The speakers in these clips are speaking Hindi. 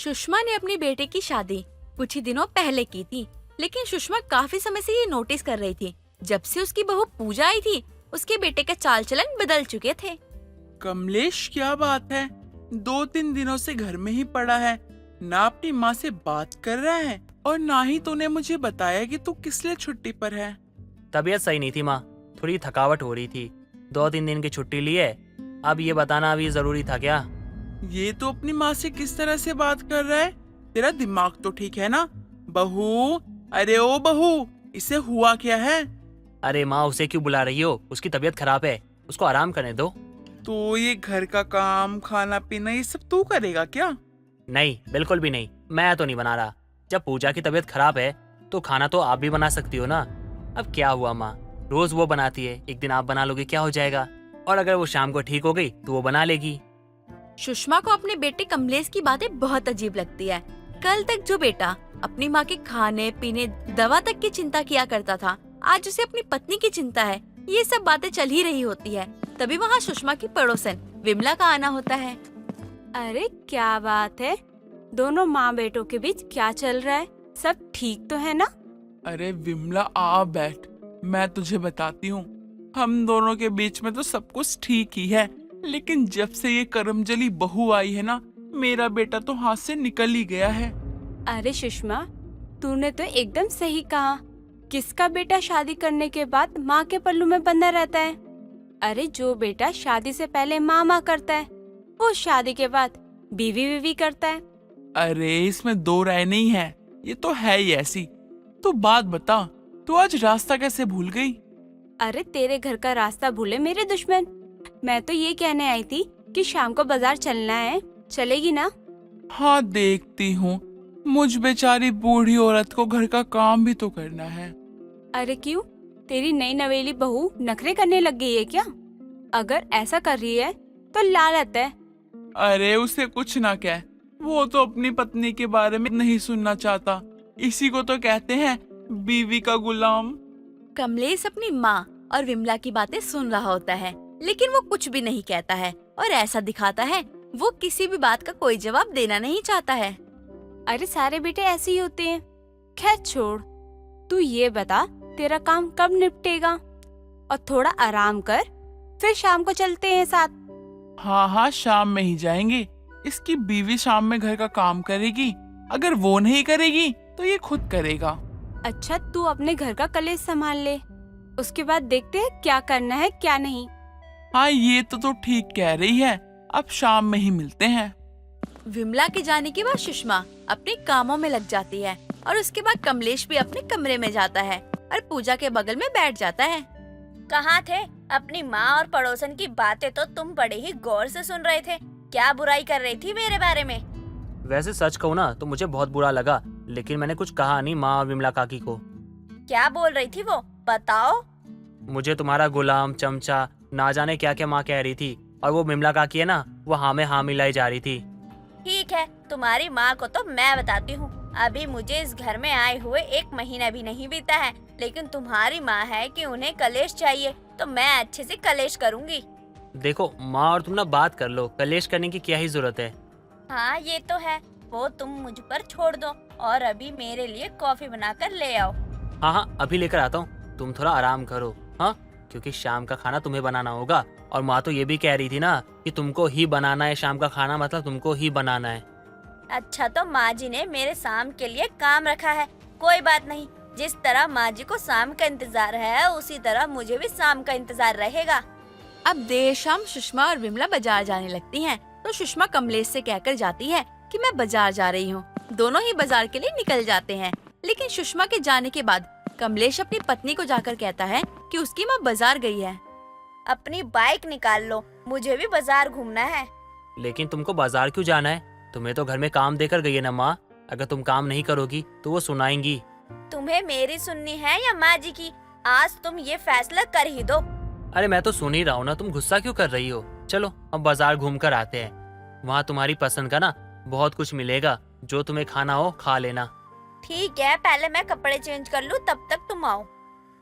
सुषमा ने अपनी बेटे की शादी कुछ ही दिनों पहले की थी, लेकिन सुषमा काफी समय से ये नोटिस कर रही थी, जब से उसकी बहू पूजा आई थी, उसके बेटे के चाल चलन बदल चुके थे। कमलेश, क्या बात है? 2-3 दिनों से घर में ही पड़ा है, ना अपनी माँ से बात कर रहा है और ना ही तूने मुझे बताया कि तू किस लिए छुट्टी पर है। तबीयत सही नहीं थी माँ, थोड़ी थकावट हो रही थी। 2-3 दिन की छुट्टी ली है। अब ये बताना अभी जरूरी था क्या? ये तो अपनी माँ से किस तरह से बात कर रहा है? तेरा दिमाग तो ठीक है ना? बहू, अरे ओ बहू, इसे हुआ क्या है? अरे माँ, उसे क्यों बुला रही हो? उसकी तबीयत खराब है, उसको आराम करने दो। तो ये घर का काम, खाना पीना, ये सब तू करेगा क्या? नहीं, बिल्कुल भी नहीं, मैं तो नहीं बना रहा। जब पूजा की तबीयत खराब है तो खाना तो आप भी बना सकती हो ना। अब क्या हुआ माँ, रोज वो बनाती है, एक दिन आप बना लोगे, क्या हो जाएगा? और अगर वो शाम को ठीक हो गई तो वो बना लेगी। सुषमा को अपने बेटे कमलेश की बातें बहुत अजीब लगती है। कल तक जो बेटा अपनी माँ के खाने पीने, दवा तक की चिंता किया करता था, आज उसे अपनी पत्नी की चिंता है। ये सब बातें चल ही रही होती है, तभी वहाँ सुषमा की पड़ोसन विमला का आना होता है। अरे क्या बात है, दोनों माँ बेटों के बीच क्या चल रहा है? सब ठीक तो है ना? अरे विमला, आ बैठ, मैं तुझे बताती हूँ। हम दोनों के बीच में तो सब कुछ ठीक ही है, लेकिन जब से ये करमजली बहू आई है ना, मेरा बेटा तो हाथ से निकल ही गया है। अरे सुषमा, तूने तो एकदम सही कहा। किसका बेटा शादी करने के बाद माँ के पल्लू में बंधा रहता है? अरे जो बेटा शादी से पहले माँ करता है, वो शादी के बाद बीवी करता है। अरे इसमें दो राय नहीं है, ये तो है ही ऐसी। तो बात बता, तू आज रास्ता कैसे भूल गई? अरे तेरे घर का रास्ता भूले मेरे दुश्मन। मैं तो ये कहने आई थी कि शाम को बाजार चलना है, चलेगी ना? हाँ देखती हूँ, मुझ बेचारी बूढ़ी औरत को घर का काम भी तो करना है। अरे क्यों, तेरी नई नवेली बहू नखरे करने लग गई है क्या? अगर ऐसा कर रही है तो लालत है। अरे उसे कुछ ना कह, वो तो अपनी पत्नी के बारे में नहीं सुनना चाहता। इसी को तो कहते हैं बीवी का गुलाम। कमलेश अपनी माँ और विमला की बातें सुन रहा होता है, लेकिन वो कुछ भी नहीं कहता है और ऐसा दिखाता है वो किसी भी बात का कोई जवाब देना नहीं चाहता है। अरे सारे बेटे ऐसे ही होते हैं। खैर छोड़, तू ये बता तेरा काम कब निपटेगा? और थोड़ा आराम कर, फिर शाम को चलते हैं साथ। हाँ, शाम में ही जाएंगे। इसकी बीवी शाम में घर का काम करेगी, अगर वो नहीं करेगी तो ये खुद करेगा। अच्छा, तू अपने घर का कलेश संभाल ले, उसके बाद देखते हैं क्या करना है क्या नहीं। हाँ ये तो ठीक कह रही है, अब शाम में ही मिलते हैं। विमला के जाने के बाद सुषमा अपने कामों में लग जाती है और उसके बाद कमलेश भी अपने कमरे में जाता है और पूजा के बगल में बैठ जाता है। कहाँ थे? अपनी माँ और पड़ोसन की बातें तो तुम बड़े ही गौर से सुन रहे थे। क्या बुराई कर रही थी मेरे बारे में? वैसे सच कहूँ ना तो मुझे बहुत बुरा लगा, लेकिन मैंने कुछ कहा नहीं माँ और विमला काकी को। क्या बोल रही थी वो, बताओ। मुझे तुम्हारा गुलाम, चमचा, ना जाने क्या क्या माँ कह रही थी, और वो विमला काकी है ना, वो हाँ में हाँ मिलाई जा रही थी। ठीक है, तुम्हारी माँ को तो मैं बताती हूँ। अभी मुझे इस घर में आए हुए 1 महीना भी नहीं बीता है, लेकिन तुम्हारी माँ है कि उन्हें कलेश चाहिए, तो मैं अच्छे से कलेश करूँगी। देखो माँ और तुम ना बात कर लो, कलेश करने की क्या ही जरूरत है। हाँ ये तो है, वो तुम मुझ पर छोड़ दो और अभी मेरे लिए कॉफी बनाकर ले आओ। हाँ, अभी लेकर आता हूँ, तुम थोड़ा आराम करो। हाँ, क्योंकि शाम का खाना तुम्हें बनाना होगा, और माँ तो ये भी कह रही थी ना कि तुमको ही बनाना है शाम का खाना, मतलब तुमको ही बनाना है। अच्छा, तो माँ जी ने मेरे शाम के लिए काम रखा है। कोई बात नहीं, जिस तरह माँ जी को शाम का इंतजार है, उसी तरह मुझे भी शाम का इंतजार रहेगा। अब देर शाम सुषमा और विमला बाजार जाने लगती हैं, तो सुषमा कमलेश से कहकर जाती है कि मैं बाजार जा रही हूँ। दोनों ही बाजार के लिए निकल जाते हैं, लेकिन सुषमा के जाने के बाद कमलेश अपनी पत्नी को जाकर कहता है कि उसकी माँ बाजार गई है। अपनी बाइक निकाल लो, मुझे भी बाजार घूमना है। लेकिन तुमको बाजार क्यों जाना है? तुम्हें तो घर में काम देकर गई है ना माँ, अगर तुम काम नहीं करोगी तो वो सुनाएंगी। तुम्हें मेरी सुननी है या माँ जी की? आज तुम ये फैसला कर ही दो। अरे मैं तो सुन ही रहा हूँ ना, तुम गुस्सा क्यों कर रही हो? चलो अब बाजार घूम कर आते हैं, वहाँ तुम्हारी पसंद का ना बहुत कुछ मिलेगा, जो तुम्हें खाना हो खा लेना। ठीक है, पहले मैं कपड़े चेंज कर लूँ, तब तक तुम आओ।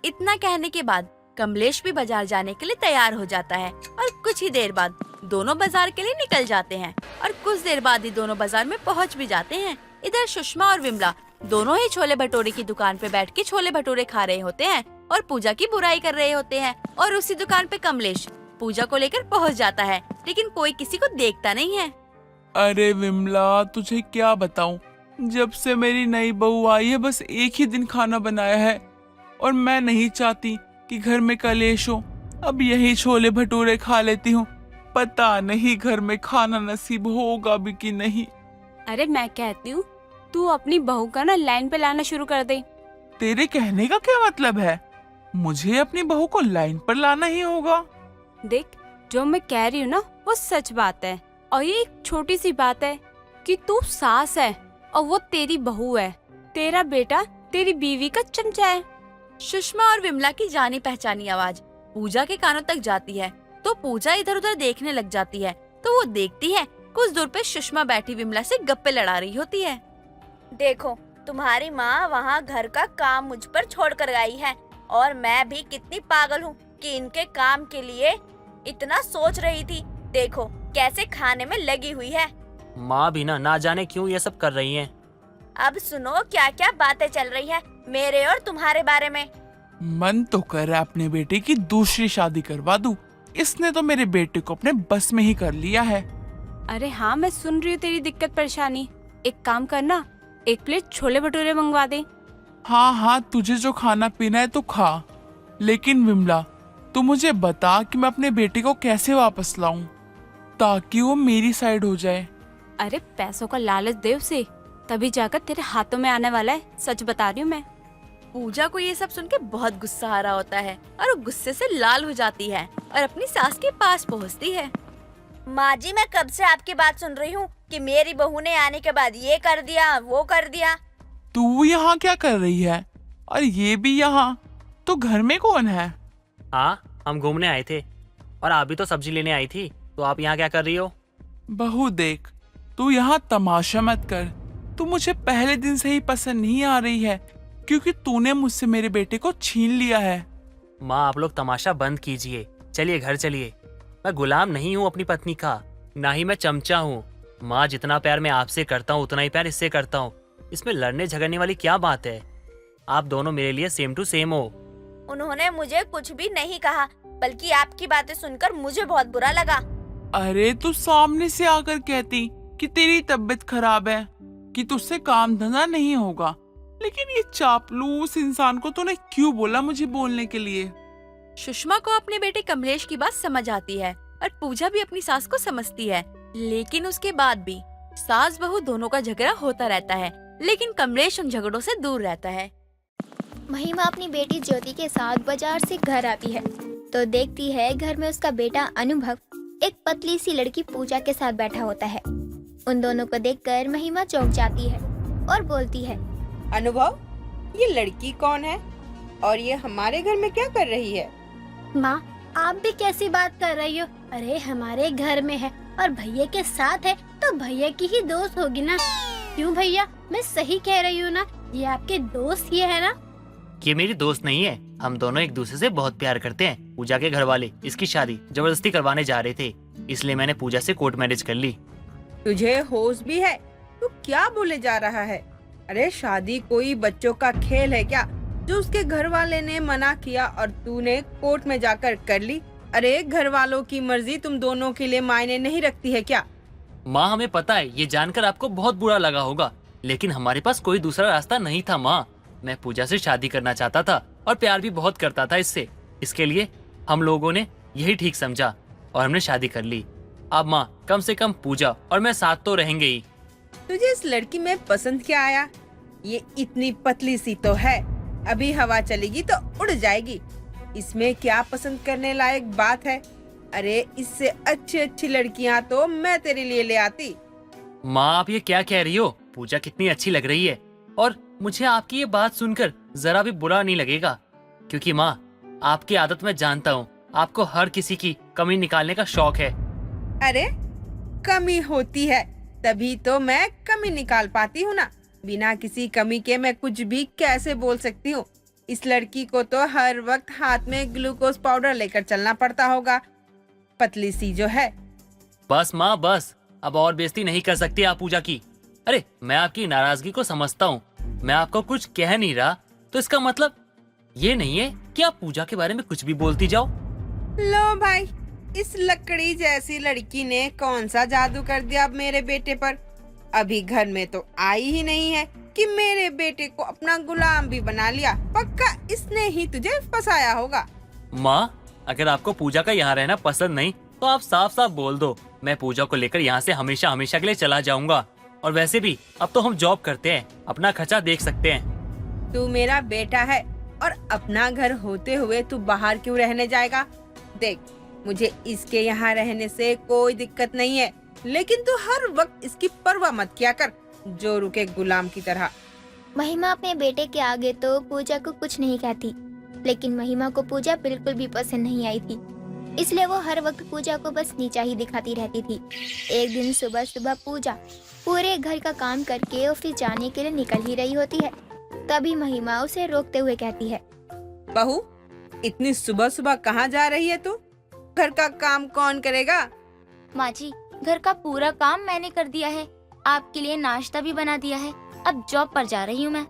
इतना कहने के बाद कमलेश भी बाजार जाने के लिए तैयार हो जाता है और कुछ ही देर बाद दोनों बाजार के लिए निकल जाते हैं और कुछ देर बाद ही दोनों बाजार में पहुंच भी जाते हैं। इधर सुषमा और विमला दोनों ही छोले भटूरे की दुकान पे बैठ के छोले भटूरे खा रहे होते हैं और पूजा की बुराई कर रहे होते हैं। और उसी दुकान पे कमलेश पूजा को लेकर पहुंच जाता है, लेकिन कोई किसी को देखता नहीं है। अरे विमला, तुझे क्या बताऊं, जब से मेरी नई बहू आई है बस एक ही दिन खाना बनाया है और मैं नहीं चाहती कि घर में कलेश हो। अब यही छोले भटूरे खा लेती हूँ, पता नहीं घर में खाना नसीब होगा भी कि नहीं। अरे मैं कहती हूँ तू अपनी बहू का ना लाइन पे लाना शुरू कर दे। तेरे कहने का क्या मतलब है? मुझे अपनी बहू को लाइन पर लाना ही होगा? देख, जो मैं कह रही हूँ ना वो सच बात है। और ये एक छोटी सी बात है कि तू सास है और वो तेरी बहू है। तेरा बेटा तेरी बीवी का चमचा है। सुषमा और विमला की जानी पहचानी आवाज पूजा के कानों तक जाती है तो पूजा इधर उधर देखने लग जाती है। तो वो देखती है कुछ दूर पे सुषमा बैठी विमला से गप्पे लड़ा रही होती है। देखो, तुम्हारी माँ वहाँ घर का काम मुझ पर छोड़ कर गई है और मैं भी कितनी पागल हूँ कि इनके काम के लिए इतना सोच रही थी। देखो कैसे खाने में लगी हुई है। माँ भी ना जाने क्यों ये सब कर रही हैं। अब सुनो क्या क्या बातें चल रही है मेरे और तुम्हारे बारे में। मन तो कर रहा है अपने बेटे की दूसरी शादी करवा दूं। इसने तो मेरे बेटे को अपने बस में ही कर लिया है। अरे हाँ, मैं सुन रही हूँ तेरी दिक्कत परेशानी। एक काम करना, एक प्लेट छोले भटूरे मंगवा दे। हाँ हाँ, तुझे जो खाना पीना है तो खा, लेकिन विमला तू मुझे बता कि मैं अपने बेटे को कैसे वापस लाऊं ताकि वो मेरी साइड हो जाए। अरे पैसों का लालच दे उसे, तभी जाकर तेरे हाथों में आने वाला है। सच बता रही हूँ मैं। पूजा को ये सब सुन के बहुत गुस्सा आ रहा होता है और वो गुस्से से लाल हो जाती है और अपनी सास के पास पहुंचती है। माँ जी, मैं कब से आपकी बात सुन रही हूँ कि मेरी बहू ने आने के बाद ये कर दिया वो कर दिया। तू यहाँ क्या कर रही है? और ये भी यहाँ? तो घर में कौन है? हाँ, हम घूमने आए थे और आप भी तो सब्जी लेने आई थी, तो आप यहाँ क्या कर रही हो? बहू देख, तू यहाँ तमाशा मत कर। तू मुझे पहले दिन से ही पसंद नहीं आ रही है क्योंकि तूने मुझसे मेरे बेटे को छीन लिया है। माँ, आप लोग तमाशा बंद कीजिए, चलिए घर चलिए। मैं गुलाम नहीं हूँ अपनी पत्नी का, ना ही मैं चमचा हूँ। माँ, जितना प्यार मैं आपसे करता हूँ उतना ही प्यार इससे करता हूँ। इसमें लड़ने झगड़ने वाली क्या बात है? आप दोनों मेरे लिए सेम टू सेम हो। उन्होंने मुझे कुछ भी नहीं कहा, बल्कि आपकी बातें सुनकर मुझे बहुत बुरा लगा। अरे तू सामने से आकर कहती कि तेरी तबीयत खराब है, कि तुझसे काम धंधा नहीं होगा, लेकिन ये चापलूस इंसान को तूने क्यों बोला मुझे बोलने के लिए? सुषमा को अपने बेटे कमलेश की बात समझ आती है और पूजा भी अपनी सास को समझती है, लेकिन उसके बाद भी सास बहू दोनों का झगड़ा होता रहता है, लेकिन कमलेश उन झगड़ों से दूर रहता है। महिमा अपनी बेटी ज्योति के साथ बाजार से घर आती है तो देखती है घर में उसका बेटा अनुभव एक पतली सी लड़की पूजा के साथ बैठा होता है। उन दोनों को देखकर महिमा चौंक जाती है और बोलती है, अनुभव, ये लड़की कौन है और ये हमारे घर में क्या कर रही है? माँ, आप भी कैसी बात कर रही हो? अरे हमारे घर में है और भैया के साथ है तो भैया की ही दोस्त होगी ना। क्यों भैया, मैं सही कह रही हूँ ना? ये आपके दोस्त ही है ना? ये मेरी दोस्त नहीं है, हम दोनों एक दूसरे से बहुत प्यार करते हैं। पूजा के घर वाले इसकी शादी जबरदस्ती करवाने जा रहे थे, इसलिए मैंने पूजा से कोर्ट मैरिज कर ली। तुझे होश भी है? तू क्या बोले जा रहा है? अरे शादी कोई बच्चों का खेल है क्या जो उसके घर वाले ने मना किया और तूने कोर्ट में जाकर कर ली? अरे घर वालों की मर्जी तुम दोनों के लिए मायने नहीं रखती है क्या? माँ, हमें पता है ये जानकर आपको बहुत बुरा लगा होगा, लेकिन हमारे पास कोई दूसरा रास्ता नहीं था। माँ, मैं पूजा से शादी करना चाहता था और प्यार भी बहुत करता था इससे। इसके लिए हम लोगों ने यही ठीक समझा और हमने शादी कर ली। अब माँ, कम से कम पूजा और मैं साथ तो रहेंगे ही। तुझे इस लड़की में पसंद क्या आया? ये इतनी पतली सी तो है, अभी हवा चलेगी तो उड़ जाएगी। इसमें क्या पसंद करने लायक बात है? अरे इससे अच्छी अच्छी लड़कियां तो मैं तेरे लिए ले आती। माँ, आप ये क्या कह रही हो? पूजा कितनी अच्छी लग रही है और मुझे आपकी ये बात सुनकर जरा भी बुरा नहीं लगेगा, क्योंकि माँ, आपकी आदत मैं जानता हूँ, आपको हर किसी की कमी निकालने का शौक है। अरे कमी होती है तभी तो मैं कमी निकाल पाती हूँ ना। बिना किसी कमी के मैं कुछ भी कैसे बोल सकती हूँ? इस लड़की को तो हर वक्त हाथ में ग्लूकोज पाउडर लेकर चलना पड़ता होगा। पतली सी जो है बस माँ बस, अब और बेइज्जती नहीं कर सकती आप पूजा की। अरे मैं आपकी नाराजगी को समझता हूँ, मैं आपको कुछ कह नहीं रहा, तो इसका मतलब ये नहीं है कि आप पूजा के बारे में कुछ भी बोलती जाओ। लो भाई, इस लकड़ी जैसी लड़की ने कौन सा जादू कर दिया अब मेरे बेटे पर। अभी घर में तो आई ही नहीं है कि मेरे बेटे को अपना गुलाम भी बना लिया। पक्का इसने ही तुझे फंसाया होगा। माँ, अगर आपको पूजा का यहाँ रहना पसंद नहीं तो आप साफ साफ बोल दो, मैं पूजा को लेकर यहाँ से हमेशा हमेशा के लिए चला जाऊंगा। और वैसे भी अब तो हम जॉब करते हैं, अपना खर्चा देख सकते हैं। तू मेरा बेटा है और अपना घर होते हुए तू बाहर क्यों रहने जाएगा? देख, मुझे इसके यहाँ रहने से कोई दिक्कत नहीं है, लेकिन तू हर वक्त इसकी परवाह मत किया कर, जो रुके गुलाम की तरह। महिमा अपने बेटे के आगे तो पूजा को कुछ नहीं कहती, लेकिन महिमा को पूजा बिल्कुल भी पसंद नहीं आई थी, इसलिए वो हर वक्त पूजा को बस नीचा ही दिखाती रहती थी। एक दिन सुबह सुबह पूजा पूरे घर का काम करके ऑफिस जाने के लिए निकल ही रही होती है, तभी महिमा उसे रोकते हुए कहती है, बहू, इतनी सुबह सुबह कहाँ जा रही है तू? घर का काम कौन करेगा? माँ जी, घर का पूरा काम मैंने कर दिया है, आपके लिए नाश्ता भी बना दिया है, अब जॉब पर जा रही हूँ मैं।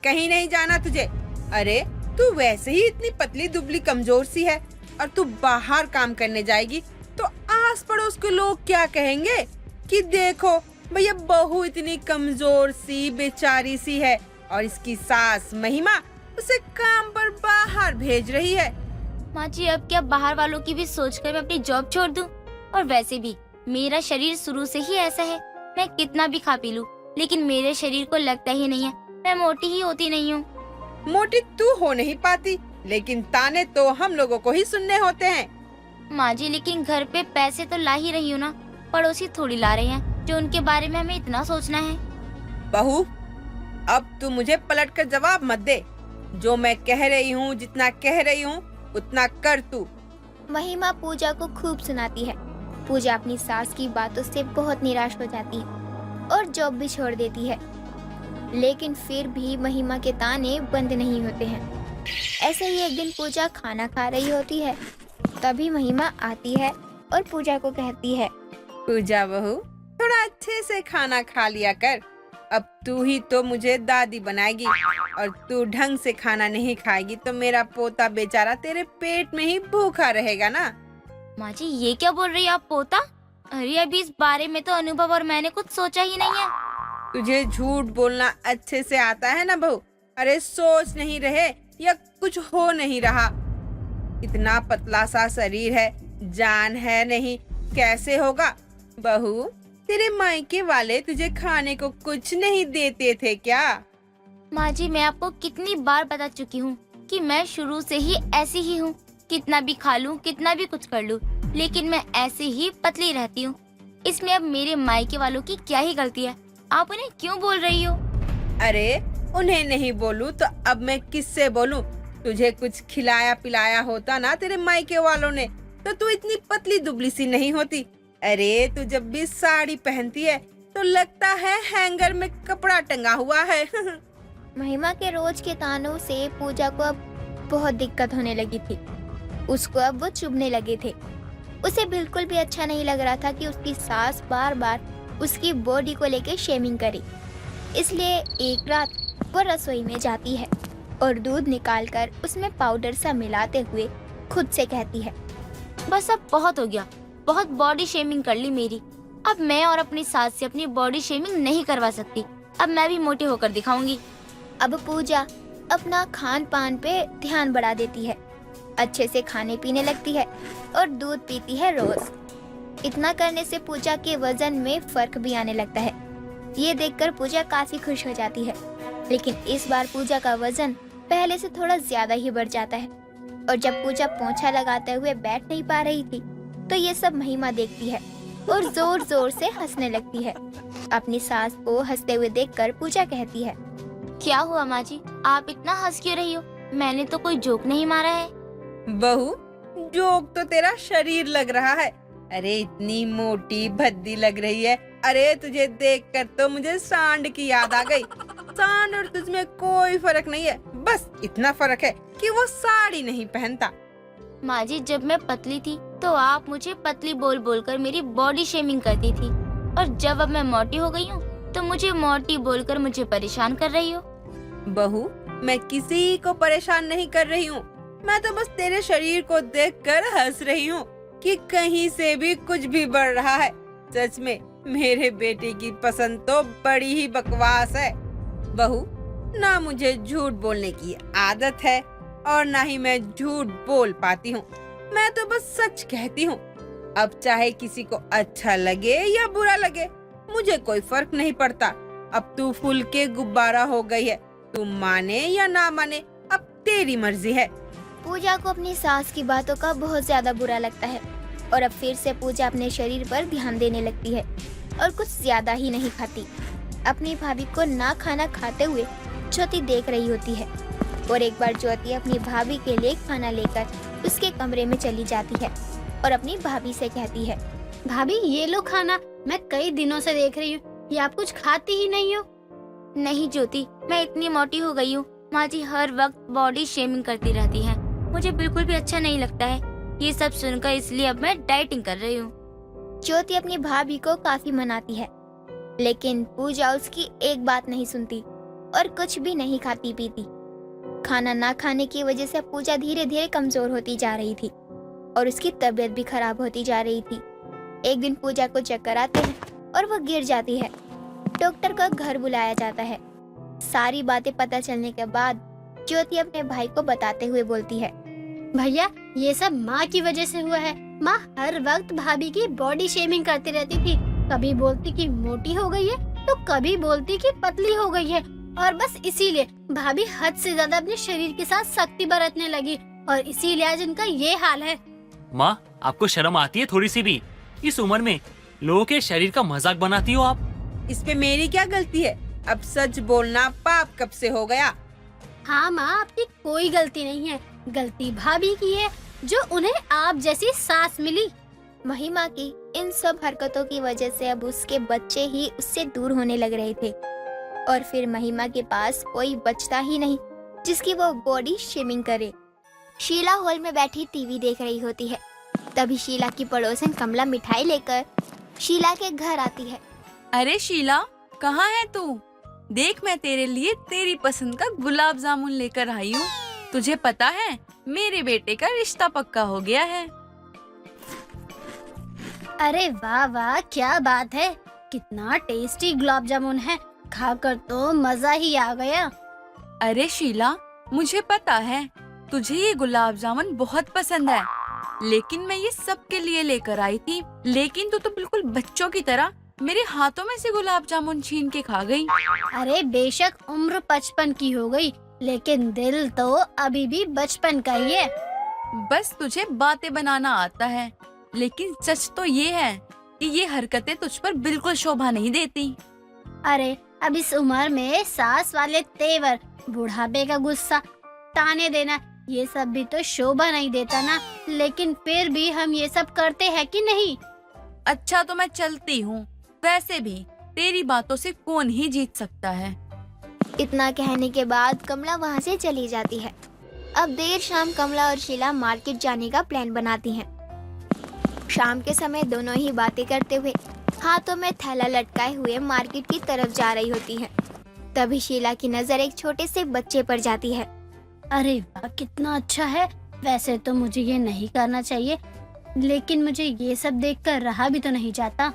कहीं नहीं जाना तुझे। अरे तू वैसे ही इतनी पतली दुबली कमजोर सी है और तू बाहर काम करने जाएगी तो आस पड़ोस के लोग क्या कहेंगे कि देखो भैया, बहू इतनी कमजोर सी बेचारी सी है और इसकी सास महिमा उसे काम पर बाहर भेज रही है। माँ जी, अब क्या बाहर वालों की भी सोचकर मैं अपनी जॉब छोड़ दूं? और वैसे भी मेरा शरीर शुरू से ही ऐसा है, मैं कितना भी खा पी लूं, लेकिन मेरे शरीर को लगता ही नहीं है मैं मोटी ही होती नहीं हूँ। मोटी तू हो नहीं पाती, लेकिन ताने तो हम लोगों को ही सुनने होते हैं। माँ जी, लेकिन घर पे पैसे तो ला ही रही हूँ ना, पड़ोसी थोड़ी ला रहे हैं जो उनके बारे में हमें इतना सोचना है। बहू, अब तू मुझे पलट कर जवाब मत दे, जो मैं कह रही हूँ, जितना कह रही हूँ उतना कर तू। महिमा पूजा को खूब सुनाती है। पूजा अपनी सास की बातों से बहुत निराश हो जाती है और जॉब भी छोड़ देती है, लेकिन फिर भी महिमा के ताने बंद नहीं होते हैं। ऐसे ही एक दिन पूजा खाना खा रही होती है, तभी महिमा आती है और पूजा को कहती है, पूजा बहू, थोड़ा अच्छे से खाना खा लिया कर, अब तू ही तो मुझे दादी बनाएगी और तू ढंग से खाना नहीं खाएगी तो मेरा पोता बेचारा तेरे पेट में ही भूखा रहेगा ना। माँ जी, ये क्या बोल रही है आप, पोता? अरे अभी इस बारे में तो अनुभव और मैंने कुछ सोचा ही नहीं है। तुझे झूठ बोलना अच्छे से आता है ना बहू? अरे सोच नहीं रहे या कुछ हो नहीं रहा, इतना पतला सा शरीर है, जान है नहीं, कैसे होगा? बहू, तेरे मायके वाले तुझे खाने को कुछ नहीं देते थे क्या? माँ जी, मैं आपको कितनी बार बता चुकी हूँ कि मैं शुरू से ही ऐसी ही हूँ, कितना भी खा लूँ, कितना भी कुछ कर लूँ, लेकिन मैं ऐसे ही पतली रहती हूँ। इसमें अब मेरे मायके वालों की क्या ही गलती है, आप उन्हें क्यों बोल रही हो? अरे उन्हें नहीं बोलूं तो अब मैं किससे बोलूं? तुझे कुछ खिलाया पिलाया होता ना तेरे मायके वालों ने तो तू इतनी पतली दुबली सी नहीं होती। अरे तू जब भी साड़ी पहनती है तो लगता है हैंगर में कपड़ा टंगा हुआ है। महिमा के रोज के तानों से पूजा को अब बहुत दिक्कत होने लगी थी। उसको अब वो चुभने लगे थे। उसे बिल्कुल भी अच्छा नहीं लग रहा था कि उसकी सास बार बार उसकी बॉडी को लेकर शेमिंग करे। इसलिए एक रात वो रसोई में जाती है और दूध निकालकर उसमें पाउडर सा मिलाते हुए खुद से कहती है, बस अब बहुत हो गया, बहुत बॉडी शेमिंग कर ली मेरी। अब मैं और अपनी सास से अपनी बॉडी शेमिंग नहीं करवा सकती, अब मैं भी मोटी होकर दिखाऊंगी। अब पूजा अपना खान पान पे ध्यान बढ़ा देती है, अच्छे से खाने पीने लगती है और दूध पीती है रोज। इतना करने से पूजा के वजन में फर्क भी आने लगता है। ये देखकर पूजा काफी खुश हो जाती है, लेकिन इस बार पूजा का वजन पहले से थोड़ा ज्यादा ही बढ़ जाता है। और जब पूजा पोंछा लगाते हुए बैठ नहीं पा रही थी तो ये सब महिमा देखती है और जोर जोर से हंसने लगती है। अपनी सास को हंसते हुए देखकर पूजा कहती है, क्या हुआ माँ जी, आप इतना हंस क्यों रही हो? मैंने तो कोई जोक नहीं मारा है। बहू, जोक तो तेरा शरीर लग रहा है। अरे इतनी मोटी भद्दी लग रही है। अरे तुझे देखकर तो मुझे सांड की याद आ गई। सांड और तुझमें कोई फर्क नहीं है, बस इतना फर्क है कि वो साड़ी नहीं पहनता। माँ जी, जब मैं पतली थी तो आप मुझे पतली बोल बोलकर मेरी बॉडी शेमिंग करती थी, और जब अब मैं मोटी हो गई हूँ तो मुझे मोटी बोलकर मुझे परेशान कर रही हो। बहू, मैं किसी को परेशान नहीं कर रही हूँ। मैं तो बस तेरे शरीर को देखकर हंस रही हूँ कि कहीं से भी कुछ भी बढ़ रहा है। सच में मेरे बेटे की पसंद तो बड़ी ही बकवास है। बहू, ना मुझे झूठ बोलने की आदत है और ना ही मैं झूठ बोल पाती हूँ। मैं तो बस सच कहती हूँ। अब चाहे किसी को अच्छा लगे या बुरा लगे, मुझे कोई फर्क नहीं पड़ता। अब तू फूल के गुब्बारा हो गई है। तू माने या ना माने, अब तेरी मर्जी है। पूजा को अपनी सास की बातों का बहुत ज्यादा बुरा लगता है और अब फिर से पूजा अपने शरीर पर ध्यान देने लगती है और कुछ ज्यादा ही नहीं खाती। अपनी भाभी को ना खाना खाते हुए ज्योति देख रही होती है और एक बार ज्योति अपनी भाभी के लिए खाना लेकर उसके कमरे में चली जाती है और अपनी भाभी से कहती है, भाभी ये लो खाना, मैं कई दिनों से देख रही हूँ कि आप कुछ खाती ही नहीं हो। नहीं ज्योति, मैं इतनी मोटी हो गई हूँ। माँ जी हर वक्त बॉडी शेमिंग करती रहती हैं। मुझे बिल्कुल भी अच्छा नहीं लगता है ये सब सुनकर, इसलिए अब मैं डाइटिंग कर रही हूँ। ज्योति अपनी भाभी को काफी मनाती है, लेकिन पूजा उसकी एक बात नहीं सुनती और कुछ भी नहीं खाती पीती। खाना ना खाने की वजह से पूजा धीरे धीरे कमजोर होती जा रही थी और उसकी तबीयत भी खराब होती जा रही थी। एक दिन पूजा को चक्कर आते हैं और वो गिर जाती है। डॉक्टर को घर बुलाया जाता है। सारी बातें पता चलने के बाद ज्योति अपने भाई को बताते हुए बोलती है, भैया ये सब माँ की वजह से हुआ है। माँ हर वक्त भाभी की बॉडी शेमिंग करती रहती थी। कभी बोलती कि मोटी हो गई है तो कभी बोलती कि पतली हो गई है, और बस इसीलिए भाभी हद से ज्यादा अपने शरीर के साथ सख्ती बरतने लगी और इसीलिए आज उनका ये हाल है। माँ, आपको शर्म आती है थोड़ी सी भी? इस उम्र में लोगों के शरीर का मजाक बनाती हो आप। इस पे मेरी क्या गलती है? अब सच बोलना पाप कब से हो गया? हाँ माँ, आपकी कोई गलती नहीं है। गलती भाभी की है जो उन्हें आप जैसी सास मिली। महिमा की इन सब हरकतों की वजह से अब उसके बच्चे ही उससे दूर होने लग रहे थे और फिर महिमा के पास कोई बचता ही नहीं जिसकी वो बॉडी शेमिंग करे। शीला हॉल में बैठी टीवी देख रही होती है। तभी शीला की पड़ोसन कमला मिठाई लेकर शीला के घर आती है। अरे शीला, कहाँ है तू? देख, मैं तेरे लिए तेरी पसंद का गुलाब जामुन लेकर आई हूँ। तुझे पता है मेरे बेटे का रिश्ता पक्का हो गया है। अरे वाह वाह, क्या बात है। कितना टेस्टी गुलाब जामुन है, खाकर तो मजा ही आ गया। अरे शीला, मुझे पता है तुझे ये गुलाब जामुन बहुत पसंद है, लेकिन मैं ये सबके लिए लेकर आई थी। लेकिन तू तो बिल्कुल बच्चों की तरह मेरे हाथों में से गुलाब जामुन छीन के खा गई। अरे बेशक उम्र 55 की हो गई, लेकिन दिल तो अभी भी बचपन का ही है। बस तुझे बातें बनाना आता है, लेकिन सच तो ये है कि ये हरकतें तुझ पर बिल्कुल शोभा नहीं देती। अरे अब इस उम्र में सास वाले तेवर, बुढ़ापे का गुस्सा, ताने देना, ये सब भी तो शोभा नहीं देता ना। लेकिन फिर भी हम ये सब करते हैं कि नहीं? अच्छा तो मैं चलती हूँ। वैसे भी तेरी बातों से कौन ही जीत सकता है। इतना कहने के बाद कमला वहाँ से चली जाती है। अब देर शाम कमला और शीला मार्केट जाने का प्लान बनाती हैं। शाम के समय दोनों ही बातें करते हुए हाथों में थैला लटकाए हुए मार्केट की तरफ जा रही होती हैं। तभी शीला की नजर एक छोटे से बच्चे पर जाती है। अरे वाह, कितना अच्छा है। वैसे तो मुझे ये नहीं करना चाहिए, लेकिन मुझे ये सब देखकर रहा भी तो नहीं जाता।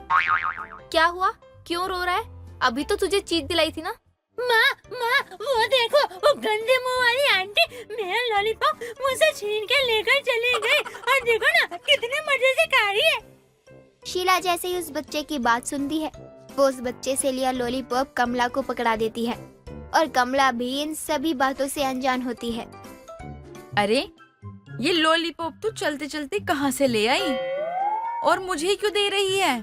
क्या हुआ? क्यों रो रहा है? अभी तो तुझे चीज दिलाई थी ना। माँ, वो देखो, वो गंदे मुंह वाली आंटी मेरा लॉलीपॉप मुझसे छीन के लेकर चली गई, और देखो ना कितने मजे से खा रही है। शीला जैसे ही उस बच्चे की बात सुनती है, वो उस बच्चे से लिया लॉलीपॉप कमला को पकड़ा देती है और कमला भी इन सभी बातों से अनजान होती है। अरे ये लॉलीपॉप तू चलते चलते कहाँ से ले आई और मुझे क्यों दे रही है?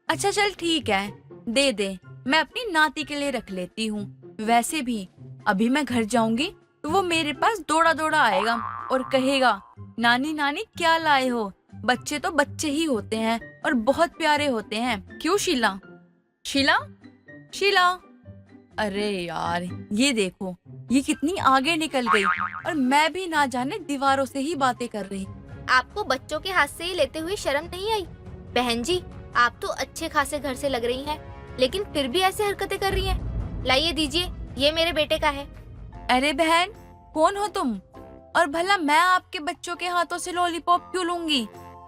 अच्छा चल ठीक है, दे दे, मैं अपनी नाती के लिए रख लेती हूँ। वैसे भी अभी मैं घर जाऊंगी तो वो मेरे पास दौड़ा दौड़ा आएगा और कहेगा, नानी नानी क्या लाए हो? बच्चे तो बच्चे ही होते हैं और बहुत प्यारे होते हैं, क्यों शीला? शीला, शीला। अरे यार, ये देखो, ये कितनी आगे निकल गई और मैं भी ना जाने दीवारों से ही बातें कर रही। आपको बच्चों के हाथ से ही लेते हुए शर्म नहीं आई? बहन जी, आप तो अच्छे खासे घर से लग रही हैं, लेकिन फिर भी ऐसे हरकतें कर रही हैं। लाइए दीजिए, ये मेरे बेटे का है। अरे बहन, कौन हो तुम? और भला मैं आपके बच्चों के हाथों से लॉलीपॉप क्यों लूंगी?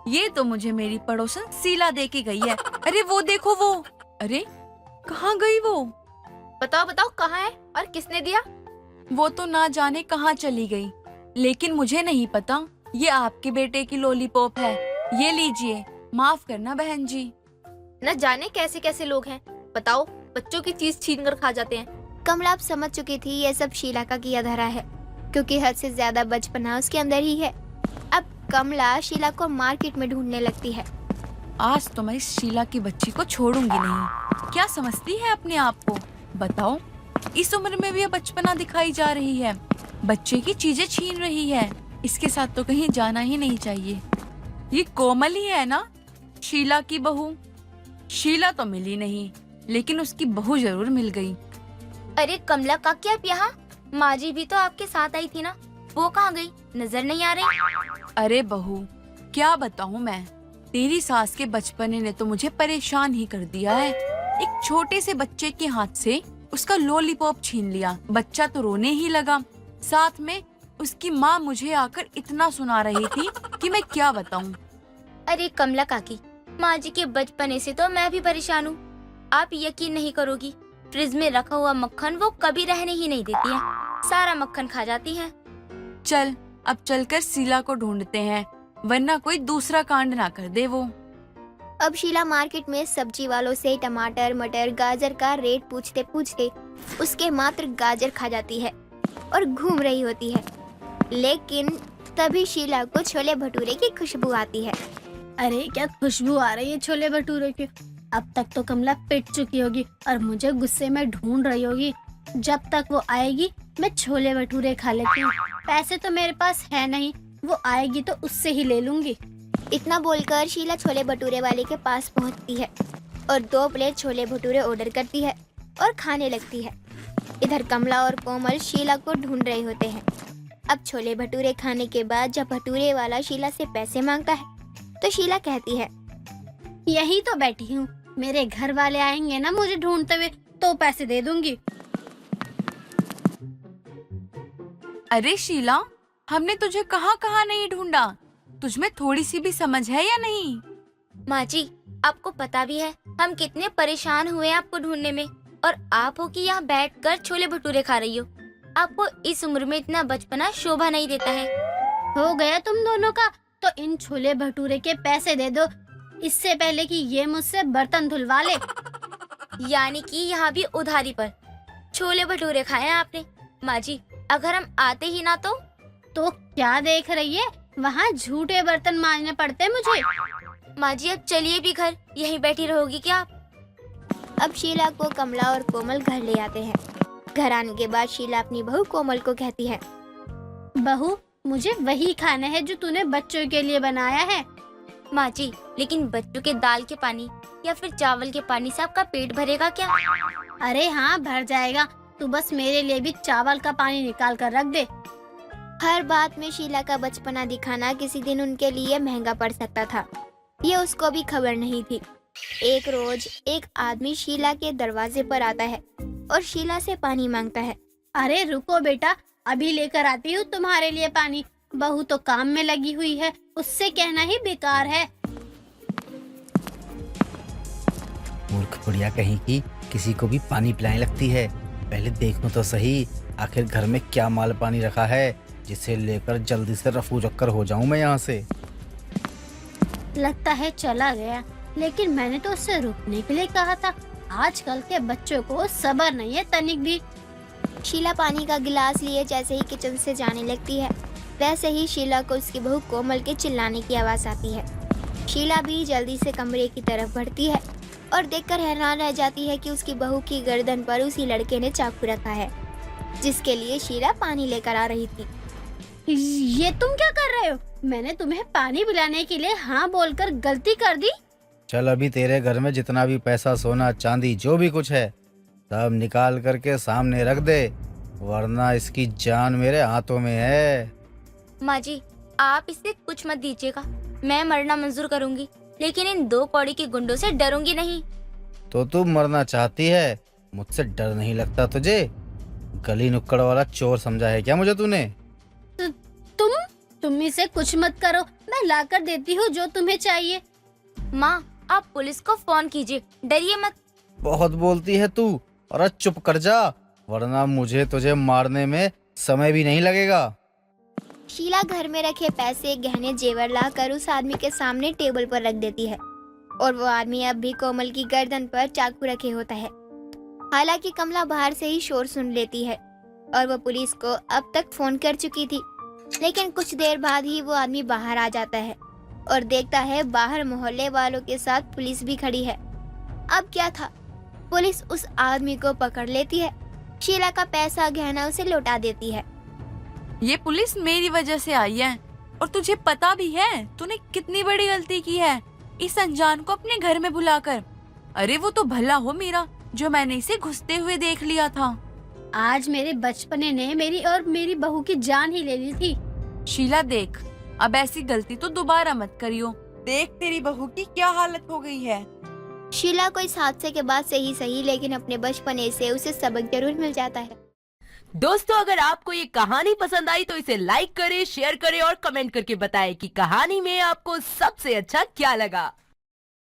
ये तो मुझे मेरी पड़ोसन शीला दे के गई है। अरे वो देखो वो। अरे कहाँ गई वो? बताओ बताओ, कहाँ है और किसने दिया? वो तो ना जाने कहाँ चली गई, लेकिन मुझे नहीं पता ये आपके बेटे की लॉलीपॉप है। ये लीजिए, माफ करना बहन जी। न जाने कैसे कैसे लोग हैं। बताओ, बच्चों की चीज छीन कर खा जाते हैं। कमला अब समझ चुकी थी ये सब शीला का किया धरा है, क्योंकि हद से ज्यादा बचपना उसके अंदर ही है। अब कमला शीला को मार्केट में ढूंढने लगती है। आज तो मैं इस शीला की बच्ची को छोड़ूंगी नहीं। क्या समझती है अपने आप को? बताओ, इस उम्र में भी ये बचपना दिखाई जा रही है, बच्चे की चीजें छीन रही है। इसके साथ तो कहीं जाना ही नहीं चाहिए। ये कोमल ही है ना, शीला की बहू? शीला तो मिली नहीं, लेकिन उसकी बहू जरूर मिल गई। अरे कमला काकी, आप यहाँ? माँ जी भी तो आपके साथ आई थी ना, वो कहाँ गई? नजर नहीं आ रही। अरे बहू, क्या बताऊँ मैं, तेरी सास के बचपने ने तो मुझे परेशान ही कर दिया है। एक छोटे से बच्चे के हाथ से उसका लॉलीपॉप छीन लिया। बच्चा तो रोने ही लगा, साथ में उसकी माँ मुझे आकर इतना सुना रही थी कि मैं क्या बताऊं। अरे कमला काकी, माँ जी के बचपने से तो मैं भी परेशान हूँ। आप यकीन नहीं करोगी, फ्रिज में रखा हुआ मक्खन वो कभी रहने ही नहीं देती है, सारा मक्खन खा जाती है। चल, अब चलकर शीला को ढूंढते हैं, वरना कोई दूसरा कांड ना कर दे वो। अब शीला मार्केट में सब्जी वालों से टमाटर, मटर, गाजर का रेट पूछते पूछते उसके मात्र गाजर खा जाती है और घूम रही होती है। लेकिन तभी शीला को छोले भटूरे की खुशबू आती है। अरे क्या खुशबू आ रही है छोले भटूरे की। अब तक तो कमला पिट चुकी होगी और मुझे गुस्से में ढूंढ रही होगी। जब तक वो आएगी मैं छोले भटूरे खा लेती हूँ। पैसे तो मेरे पास है नहीं, वो आएगी तो उससे ही ले लूंगी। इतना बोलकर शीला छोले भटूरे वाले के पास पहुंचती है और 2 प्लेट छोले भटूरे ऑर्डर करती है और खाने लगती है। इधर कमला और कोमल शीला को ढूंढ रहे होते हैं। अब छोले भटूरे खाने के बाद जब भटूरे वाला शीला से पैसे मांगता है तो शीला कहती है, यही तो बैठी हूँ, मेरे घर वाले आएंगे ना मुझे ढूंढते हुए तो पैसे दे दूंगी। अरे शीला, हमने तुझे कहाँ कहाँ नहीं ढूंढा, तुझमें थोड़ी सी भी समझ है या नहीं? माँ जी, आपको पता भी है हम कितने परेशान हुए आपको ढूंढने में, और आप हो कि यहाँ बैठकर छोले भटूरे खा रही हो। आपको इस उम्र में इतना बचपना शोभा नहीं देता है। हो गया तुम दोनों का, तो इन छोले भटूरे के पैसे दे दो, इससे पहले कि ये मुझसे बर्तन धुलवा ले। यानी कि यहाँ भी उधारी पर छोले भटूरे खाए आपने। माँ जी, अगर हम आते ही ना तो क्या देख रही है, वहाँ झूठे बर्तन मांजने पड़ते मुझे। माँ जी, अब चलिए भी घर, यहीं बैठी रहोगी क्या आप? अब शीला को कमला और कोमल घर ले आते हैं। घर आने के बाद शीला अपनी बहू कोमल को कहती है, बहू मुझे वही खाना है जो तूने बच्चों के लिए बनाया है। माँ जी, लेकिन बच्चों के दाल के पानी या फिर चावल के पानी से आपका पेट भरेगा क्या? अरे हाँ, भर जाएगा, तू बस मेरे लिए भी चावल का पानी निकाल कर रख दे। हर बात में शीला का बचपना दिखाना किसी दिन उनके लिए महंगा पड़ सकता था, ये उसको भी खबर नहीं थी। एक रोज एक आदमी शीला के दरवाजे पर आता है और शीला से पानी मांगता है। अरे रुको बेटा, अभी लेकर आती हूँ तुम्हारे लिए पानी। बहू तो काम में लगी हुई है, उससे कहना ही बेकार है। मूर्ख बुढ़िया कहीं की, किसी को भी पानी पिलाने लगती है। पहले देखूं तो सही, आखिर घर में क्या माल पानी रखा है जिसे लेकर जल्दी से रफू चक्कर हो जाऊं मैं यहाँ से। लगता है चला गया, लेकिन मैंने तो उससे रुकने के लिए कहा था। आजकल के बच्चों को सब्र नहीं है तनिक भी। शीला पानी का गिलास लिए जैसे ही किचन से जाने लगती है, वैसे ही शीला को उसकी बहू कोमल के चिल्लाने की आवाज आती है। शीला भी जल्दी से कमरे की तरफ बढ़ती है और देखकर हैरान रह जाती है कि उसकी बहू की गर्दन पर उसी लड़के ने चाकू रखा है जिसके लिए शीला पानी लेकर आ रही थी। ये तुम क्या कर रहे हो? मैंने तुम्हें पानी पिलाने के लिए हाँ बोलकर गलती कर दी। चल, अभी तेरे घर में जितना भी पैसा, सोना, चांदी, जो भी कुछ है, सब निकाल करके सामने रख दे, वरना इसकी जान मेरे हाथों में है। माँ जी, आप इसे कुछ मत दीजिएगा, मैं मरना मंजूर करूंगी, लेकिन इन 2 कौड़ी के गुंडों से डरूंगी नहीं। तो तू मरना चाहती है, मुझसे डर नहीं लगता तुझे? गली नुक्कड़ वाला चोर समझा है क्या मुझे तूने? तुम इसे कुछ मत करो, मैं लाकर देती हूँ जो तुम्हें चाहिए। माँ, आप पुलिस को फोन कीजिए, डरिए मत। बहुत बोलती है तू, और चुप कर जा, वरना मुझे तुझे मारने में समय भी नहीं लगेगा। शीला घर में रखे पैसे, गहने, जेवर लाकर उस आदमी के सामने टेबल पर रख देती है और वो आदमी अब भी कोमल की गर्दन पर चाकू रखे होता है। हालांकि कमला बाहर से ही शोर सुन लेती है और वो पुलिस को अब तक फोन कर चुकी थी, लेकिन कुछ देर बाद ही वो आदमी बाहर आ जाता है और देखता है बाहर मोहल्ले वालों के साथ पुलिस भी खड़ी है। अब क्या था, पुलिस उस आदमी को पकड़ लेती है, शीला का पैसा गहना उसे लौटा देती है। ये पुलिस मेरी वजह से आई है और तुझे पता भी है तूने कितनी बड़ी गलती की है इस अनजान को अपने घर में बुलाकर। अरे वो तो भला हो मेरा जो मैंने इसे घुसते हुए देख लिया था। आज मेरे बचपने ने मेरी और मेरी बहू की जान ही ले ली थी। शीला देख, अब ऐसी गलती तो दोबारा मत करियो। देख तेरी बहू की क्या हालत हो गई है। शीला को इस हादसे के बाद सही लेकिन अपने बचपने से उसे सबक जरूर मिल जाता है। दोस्तों, अगर आपको ये कहानी पसंद आई तो इसे लाइक करें, शेयर करें और कमेंट करके बताएं कि कहानी में आपको सबसे अच्छा क्या लगा।